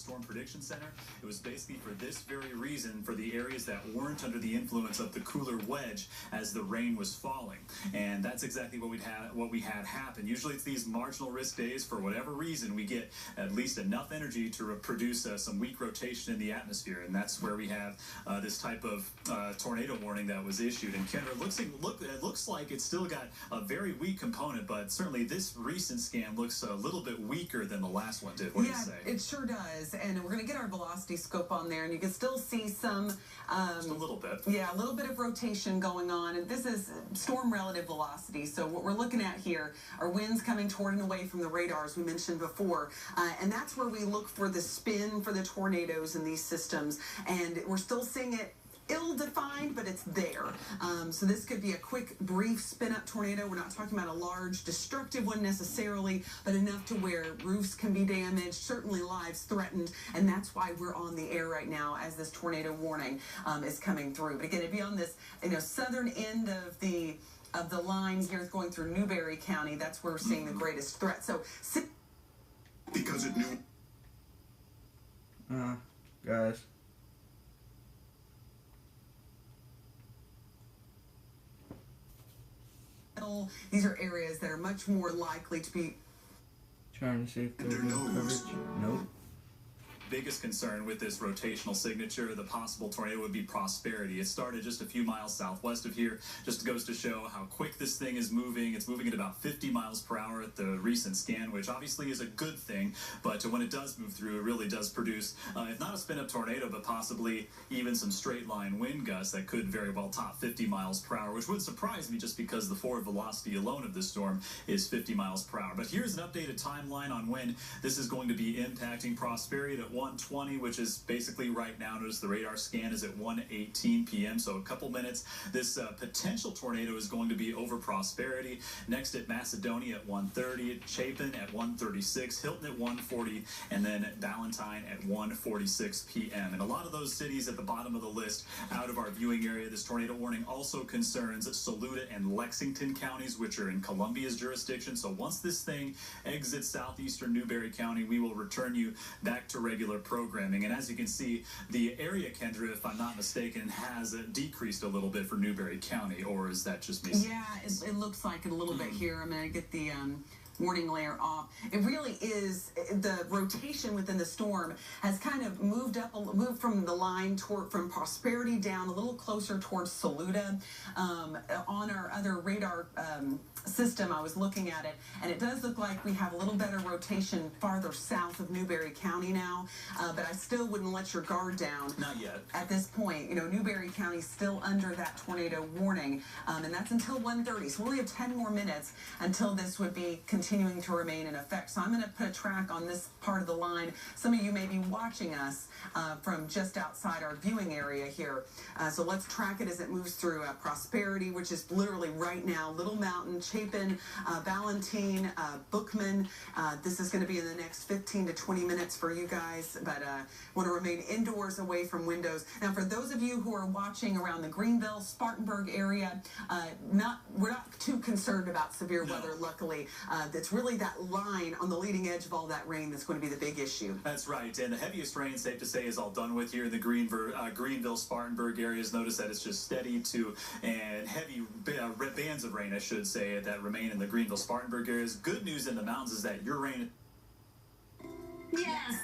Storm Prediction Center. It was basically for this very reason, for the areas that weren't under the influence of the cooler wedge as the rain was falling. And that's exactly what we had happen. Usually it's these marginal risk days. For whatever reason, we get at least enough energy to produce some weak rotation in the atmosphere, and that's where we have this type of tornado warning that was issued. And Kendra, it looks like it's still got a very weak component, but certainly this recent scan looks a little bit weaker than the last one did. What do you say? It sure does. And we're going to get our velocity scope on there, and you can still see some just a little bit. Yeah, a little bit of rotation going on. And this is storm relative velocity. So what we're looking at here are winds coming toward and away from the radars we mentioned before. And that's where we look for the spin for the tornadoes in these systems. And we're still seeing it ill-defined, but it's there. So this could be a quick, brief spin-up tornado. We're not talking about a large, destructive one necessarily, but enough to where roofs can be damaged, certainly lives threatened, and that's why we're on the air right now as this tornado warning is coming through. But again, it'd be on this, southern end of the line here going through Newberry County. That's where we're seeing the greatest threat. So, because it knew. Guys. These are areas that are much more likely to be. Trying to see if there's no coverage. Nope. Biggest concern with this rotational signature, the possible tornado, would be Prosperity. It started just a few miles southwest of here. Just goes to show how quick this thing is moving. It's moving at about 50 miles per hour at the recent scan, which obviously is a good thing. But when it does move through, it really does produce, if not a spin-up tornado, but possibly even some straight-line wind gusts that could very well top 50 miles per hour, which would surprise me just because the forward velocity alone of this storm is 50 miles per hour. But here's an updated timeline on when this is going to be impacting Prosperity at 1:20, which is basically right now. Notice the radar scan is at 1:18 p.m., so a couple minutes. This potential tornado is going to be over Prosperity. Next at Macedonia at 1:30, Chapin at 1:36, Hilton at 1:40, and then Valentine at 1:46 p.m. And a lot of those cities at the bottom of the list out of our viewing area. This tornado warning also concerns Saluda and Lexington counties, which are in Columbia's jurisdiction. So once this thing exits southeastern Newberry County, we will return you back to regular programming. And as you can see, the area, Kendra, if I'm not mistaken, has decreased a little bit for Newberry County, or is that just me? Yeah, it looks like it a little bit here. I'm going to get the warning layer off. It really is, the rotation within the storm has kind of moved from the line from Prosperity down a little closer towards Saluda. On our other radar system, I was looking at it, and it does look like we have a little better rotation farther south of Newberry County now, but I still wouldn't let your guard down. Not yet. At this point, Newberry County's still under that tornado warning, and that's until 1:30. So we only have 10 more minutes until this would be continuing to remain in effect. So I'm going to put a track on this part of the line. Some of you may be watching us from just outside our viewing area here. So let's track it as it moves through Prosperity, which is literally right now, Little Mountain, Chapin, Valentine, Bookman. This is going to be in the next 15 to 20 minutes for you guys, but want to remain indoors away from windows. Now, for those of you who are watching around the Greenville, Spartanburg area, we're not too concerned about severe weather, luckily. It's really that line on the leading edge of all that rain that's going to be the big issue. That's right, and the heaviest rain, safe to say, is all done with here in the Greenville, Spartanburg areas. Notice that it's just steady to and heavy bands of rain, I should say, that remain in the Greenville, Spartanburg areas. Good news in the mountains is that your rain... Yes!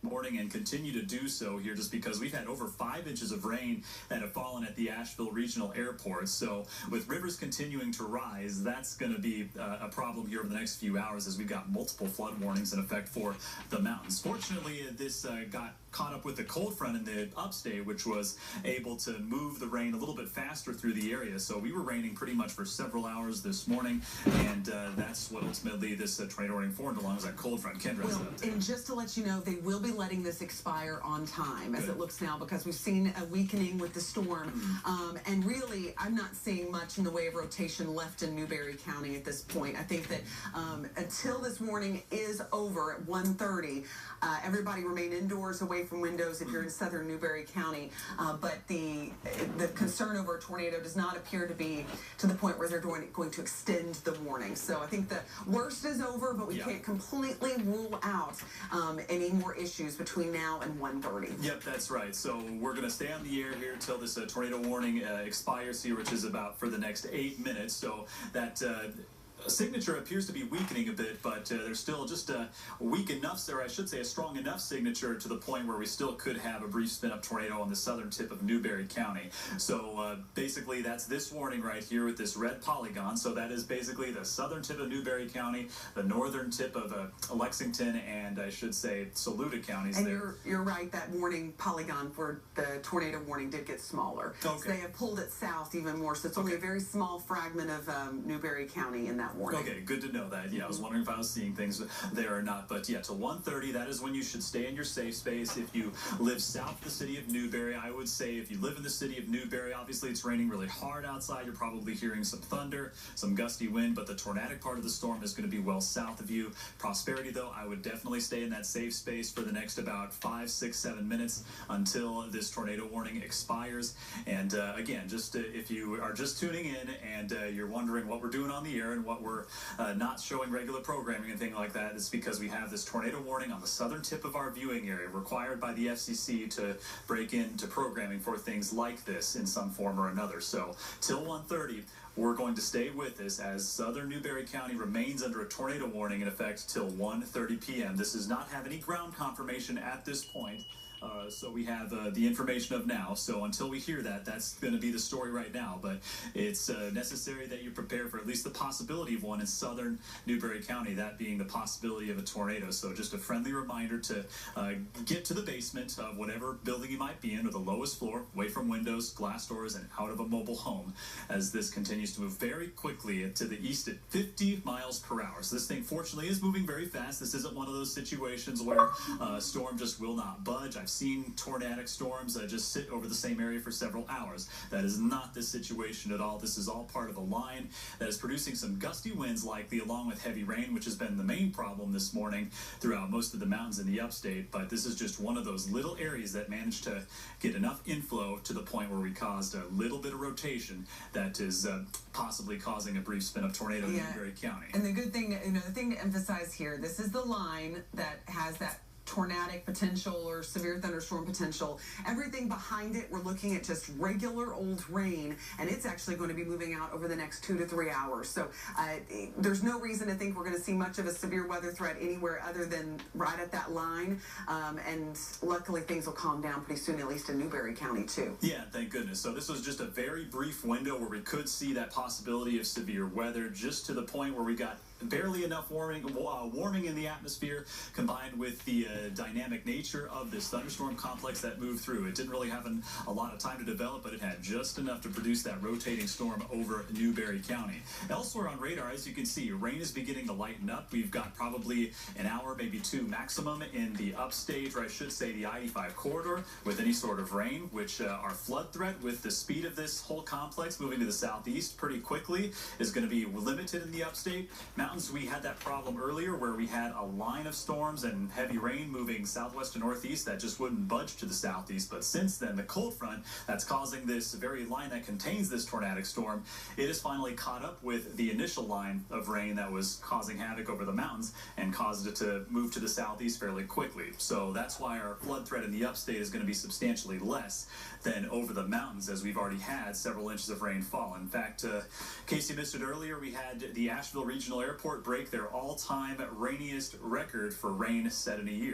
morning and continue to do so here, just because we've had over 5 inches of rain that have fallen at the Asheville Regional Airport. So with rivers continuing to rise, that's going to be a problem here over the next few hours, as we've got multiple flood warnings in effect for the mountains. Fortunately, this got caught up with the cold front in the upstate, which was able to move the rain a little bit faster through the area. So we were raining pretty much for several hours this morning, and that's what ultimately this tornado warning formed, along with that cold front. Kendra, well, and just to let you know, they will be letting this expire on time, as it looks now, because we've seen a weakening with the storm. And really, I'm not seeing much in the way of rotation left in Newberry County at this point. I think that until this warning is over at 1:30, everybody remain indoors away away from windows if you're in southern Newberry County. But the concern over a tornado does not appear to be to the point where they're going to extend the warning. So I think the worst is over, but we can't completely rule out any more issues between now and 1:30. Yep, that's right. So we're going to stay on the air here till this tornado warning expires here, which is about for the next 8 minutes. So that signature appears to be weakening a bit, but there's still just a weak enough, or I should say a strong enough signature to the point where we still could have a brief spin-up tornado on the southern tip of Newberry County. So basically that's this warning right here with this red polygon. So that is basically the southern tip of Newberry County, the northern tip of Lexington, and I should say Saluda counties. And there. You're right, that warning polygon for the tornado warning did get smaller. Okay. So they have pulled it south even more, so it's only a very small fragment of Newberry County in that warning. Okay, good to know that. Yeah, I was wondering if I was seeing things there or not. But yeah, till 1:30, that is when you should stay in your safe space. If you live south of the city of Newberry, I would say if you live in the city of Newberry, obviously it's raining really hard outside. You're probably hearing some thunder, some gusty wind, but the tornadic part of the storm is going to be well south of you. Prosperity, though, I would definitely stay in that safe space for the next about 5, 6, 7 minutes until this tornado warning expires. And again, just if you are just tuning in and you're wondering what we're doing on the air and what we're not showing regular programming and things like that, it's because we have this tornado warning on the southern tip of our viewing area, required by the FCC to break into programming for things like this in some form or another. So till 1:30, we're going to stay with this as southern Newberry County remains under a tornado warning in effect till 1:30 p.m. This does not have any ground confirmation at this point. So we have the information of now. So until we hear that, that's going to be the story right now. But it's necessary that you prepare for at least the possibility of one in southern Newberry County, that being the possibility of a tornado. So just a friendly reminder to get to the basement of whatever building you might be in, or the lowest floor, away from windows, glass doors, and out of a mobile home, as this continues to move very quickly to the east at 50 miles per hour. So this thing, fortunately, is moving very fast. This isn't one of those situations where a storm just will not budge. I've seen tornadic storms just sit over the same area for several hours. That is not the situation at all. This is all part of a line that is producing some gusty winds likely, along with heavy rain, which has been the main problem this morning throughout most of the mountains in the upstate. But this is just one of those little areas that managed to get enough inflow to the point where we caused a little bit of rotation that is possibly causing a brief spin-up tornado in Newberry County. And the good thing, the thing to emphasize here, this is the line that has that tornadic potential or severe thunderstorm potential. Everything behind it, we're looking at just regular old rain, and it's actually going to be moving out over the next 2 to 3 hours. So there's no reason to think we're going to see much of a severe weather threat anywhere other than right at that line. And luckily things will calm down pretty soon, at least in Newberry County too. Yeah, thank goodness. So this was just a very brief window where we could see that possibility of severe weather, just to the point where we got barely enough warming in the atmosphere, combined with the dynamic nature of this thunderstorm complex that moved through. It didn't really have a lot of time to develop, but it had just enough to produce that rotating storm over Newberry County. Elsewhere on radar, as you can see, rain is beginning to lighten up. We've got probably an hour, maybe 2 maximum in the upstate, or I should say the I-85 corridor, with any sort of rain, which our flood threat with the speed of this whole complex moving to the southeast pretty quickly is going to be limited in the upstate. Mountains, we had that problem earlier where we had a line of storms and heavy rain moving southwest to northeast that just wouldn't budge to the southeast. But since then, the cold front that's causing this very line that contains this tornadic storm, it has finally caught up with the initial line of rain that was causing havoc over the mountains and caused it to move to the southeast fairly quickly. So that's why our flood threat in the upstate is going to be substantially less than over the mountains, as we've already had several inches of rainfall. In fact, in case you missed it earlier, we had the Asheville Regional Airport break their all-time rainiest record for rain set in a year.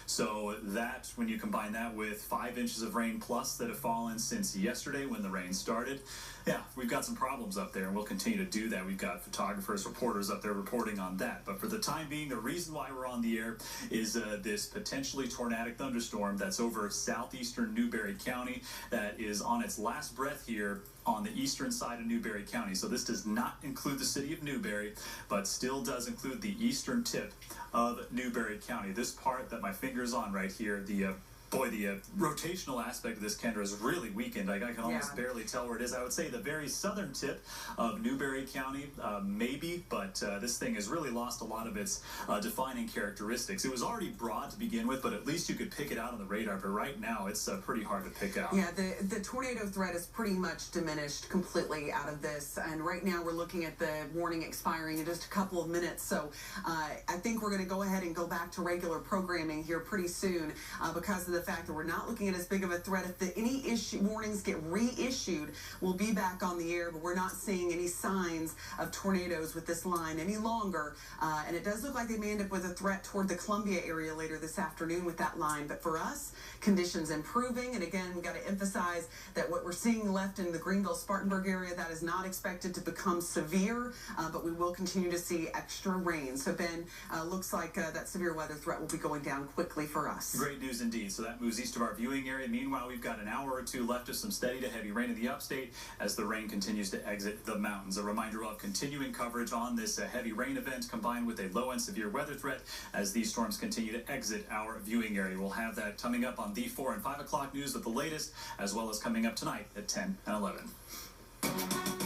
So that, when you combine that with 5 inches of rain plus that have fallen since yesterday when the rain started, yeah, we've got some problems up there, and we'll continue to do that. We've got photographers, reporters up there reporting on that. But for the time being, the reason why we're on the air is this potentially tornadic thunderstorm that's over southeastern Newberry County that is on its last breath here on the eastern side of Newberry County. So this does not include the city of Newberry, but still does include the eastern tip of Newberry County. This part that my finger's on right here, the Boy, the rotational aspect of this, Kendra, is really weakened. I can almost barely tell where it is. I would say the very southern tip of Newberry County, maybe, but this thing has really lost a lot of its defining characteristics. It was already broad to begin with, but at least you could pick it out on the radar. But right now, it's pretty hard to pick out. Yeah, the tornado threat is pretty much diminished completely out of this. And right now, we're looking at the warning expiring in just a couple of minutes. So I think we're going to go ahead and go back to regular programming here pretty soon because of the fact that we're not looking at as big of a threat. If any warnings get reissued, we'll be back on the air, but we're not seeing any signs of tornadoes with this line any longer. And it does look like they may end up with a threat toward the Columbia area later this afternoon with that line. But for us, conditions improving. And again, we got to emphasize that what we're seeing left in the Greenville-Spartanburg area, that is not expected to become severe, but we will continue to see extra rain. So Ben, looks like that severe weather threat will be going down quickly for us. Great news indeed. So that moves east of our viewing area. Meanwhile, we've got an hour or two left of some steady to heavy rain in the upstate as the rain continues to exit the mountains. A reminder of continuing coverage on this heavy rain event combined with a low and severe weather threat as these storms continue to exit our viewing area. We'll have that coming up on the 4 and 5 o'clock news with the latest, as well as coming up tonight at 10 and 11.